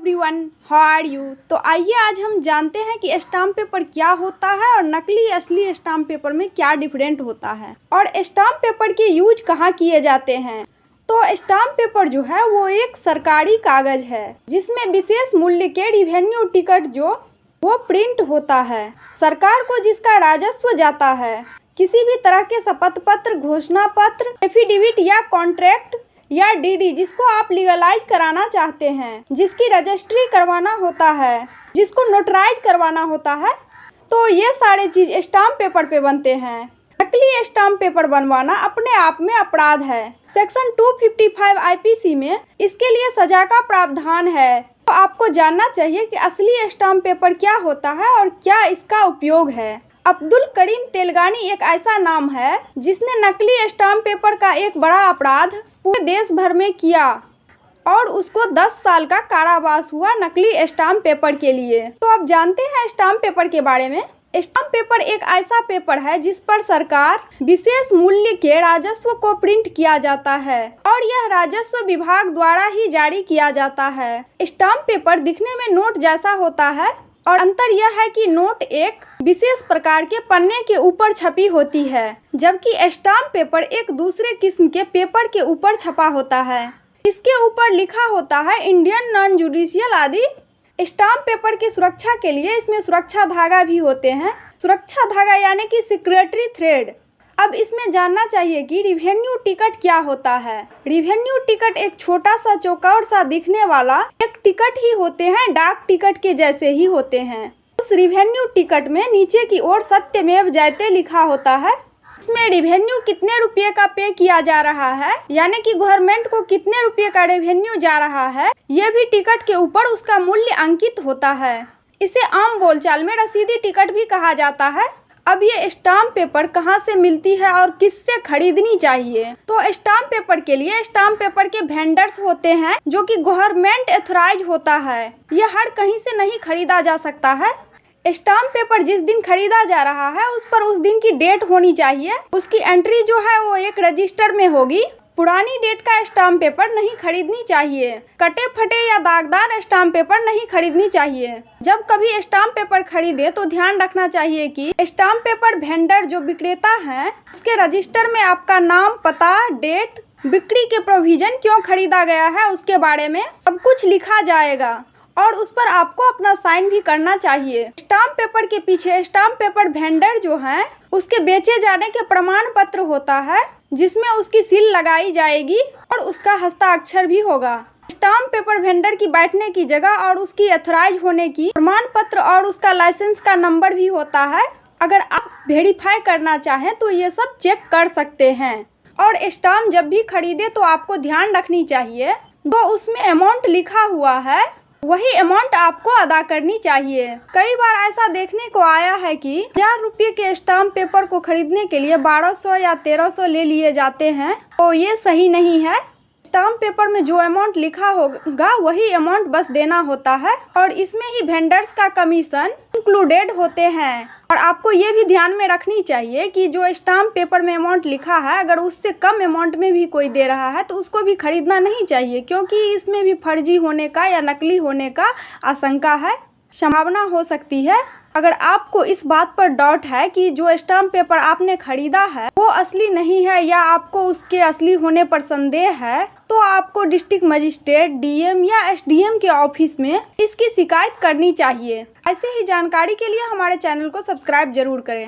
Everyone, how are you. तो आइए आज हम जानते हैं कि स्टाम्प पेपर क्या होता है और नकली असली स्टाम्प पेपर में क्या डिफरेंट होता है और स्टाम्प पेपर के यूज कहाँ किए जाते हैं। तो स्टाम्प पेपर जो है वो एक सरकारी कागज है जिसमें विशेष मूल्य के रेवेन्यू टिकट जो वो प्रिंट होता है। सरकार को जिसका राजस्व जाता है, किसी भी तरह के शपथ पत्र, घोषणा पत्र, एफिडेविट या कॉन्ट्रैक्ट या डीडी जिसको आप लीगलाइज कराना चाहते हैं, जिसकी रजिस्ट्री करवाना होता है, जिसको नोटराइज करवाना होता है, तो ये सारे चीज़ स्टाम्प पेपर पे बनते हैं। नकली स्टाम्प पेपर बनवाना अपने आप में अपराध है। सेक्शन 255 आईपीसी में इसके लिए सजा का प्रावधान है। तो आपको जानना चाहिए कि असली स्टाम्प पेपर क्या होता है और क्या इसका उपयोग है। अब्दुल करीम तेलगानी एक ऐसा नाम है जिसने नकली स्टाम्प पेपर का एक बड़ा अपराध पूरे देश भर में किया और उसको 10 साल का कारावास हुआ नकली स्टाम्प पेपर के लिए। तो आप जानते हैं स्टाम्प पेपर के बारे में। स्टाम्प पेपर एक ऐसा पेपर है जिस पर सरकार विशेष मूल्य के राजस्व को प्रिंट किया जाता है और यह राजस्व विभाग द्वारा ही जारी किया जाता है। स्टाम्प पेपर दिखने में नोट जैसा होता है और अंतर यह है कि नोट एक विशेष प्रकार के पन्ने के ऊपर छपी होती है, जबकि स्टाम्प पेपर एक दूसरे किस्म के पेपर के ऊपर छपा होता है। इसके ऊपर लिखा होता है इंडियन नॉन जुडिशियल आदि। स्टाम्प पेपर की सुरक्षा के लिए इसमें सुरक्षा धागा भी होते हैं। सुरक्षा धागा यानी कि सिक्योरिटी थ्रेड। अब इसमें जानना चाहिए कि रेवेन्यू टिकट क्या होता है। रेवेन्यू टिकट एक छोटा सा चौकोर सा दिखने वाला एक टिकट ही होते हैं, डाक टिकट के जैसे ही होते हैं। उस रेवेन्यू टिकट में नीचे की ओर सत्यमेव जयते लिखा होता है। इसमें रेवेन्यू कितने रुपये का पे किया जा रहा है, यानी कि गवर्नमेंट को कितने रुपये का रेवेन्यू जा रहा है, ये भी टिकट के ऊपर उसका मूल्य अंकित होता है। इसे आम बोलचाल में रसीदी टिकट भी कहा जाता है। अब ये स्टाम्प पेपर कहाँ से मिलती है और किससे खरीदनी चाहिए। तो स्टाम्प पेपर के लिए स्टाम्प पेपर के वेंडर्स होते हैं जो कि गवर्नमेंट ऑथराइज होता है। ये हर कहीं से नहीं खरीदा जा सकता है। स्टाम्प पेपर जिस दिन खरीदा जा रहा है उस पर उस दिन की डेट होनी चाहिए। उसकी एंट्री जो है वो एक रजिस्टर में होगी। पुरानी डेट का स्टाम्प पेपर नहीं खरीदनी चाहिए। कटे फटे या दागदार स्टाम्प पेपर नहीं खरीदनी चाहिए। जब कभी स्टाम्प पेपर खरीदे तो ध्यान रखना चाहिए कि स्टाम्प पेपर वेंडर जो विक्रेता है उसके रजिस्टर में आपका नाम, पता, डेट, बिक्री के प्रोविजन, क्यों खरीदा गया है उसके बारे में सब कुछ लिखा जाएगा और उस पर आपको अपना साइन भी करना चाहिए। स्टाम्प पेपर के पीछे स्टाम्प पेपर वेंडर जो है उसके बेचे जाने के प्रमाण पत्र होता है जिसमें उसकी सील लगाई जाएगी और उसका हस्ताक्षर भी होगा। स्टाम्प पेपर वेंडर की बैठने की जगह और उसकी ऑथराइज होने की प्रमाण पत्र और उसका लाइसेंस का नंबर भी होता है। अगर आप वेरीफाई करना चाहें तो ये सब चेक कर सकते हैं। और स्टाम्प जब भी खरीदे तो आपको ध्यान रखनी चाहिए तो उसमें अमाउंट लिखा हुआ है वही अमाउंट आपको अदा करनी चाहिए। कई बार ऐसा देखने को आया है कि 1000 रुपये के स्टाम्प पेपर को खरीदने के लिए 1200 या 1300 ले लिए जाते हैं, तो ये सही नहीं है। स्टाम्प पेपर में जो अमाउंट लिखा होगा वही अमाउंट बस देना होता है और इसमें ही वेंडर्स का कमीशन इंक्लूडेड होते हैं। और आपको ये भी ध्यान में रखनी चाहिए कि जो स्टाम्प पेपर में अमाउंट लिखा है अगर उससे कम अमाउंट में भी कोई दे रहा है तो उसको भी खरीदना नहीं चाहिए, क्योंकि इसमें भी फर्जी होने का या नकली होने का आशंका है, संभावना हो सकती है। अगर आपको इस बात पर डाउट है कि जो स्टाम्प पेपर आपने खरीदा है वो असली नहीं है या आपको उसके असली होने पर संदेह है, तो आपको डिस्ट्रिक्ट मजिस्ट्रेट, डीएम या एसडीएम के ऑफिस में इसकी शिकायत करनी चाहिए। ऐसे ही जानकारी के लिए हमारे चैनल को सब्सक्राइब जरूर करें।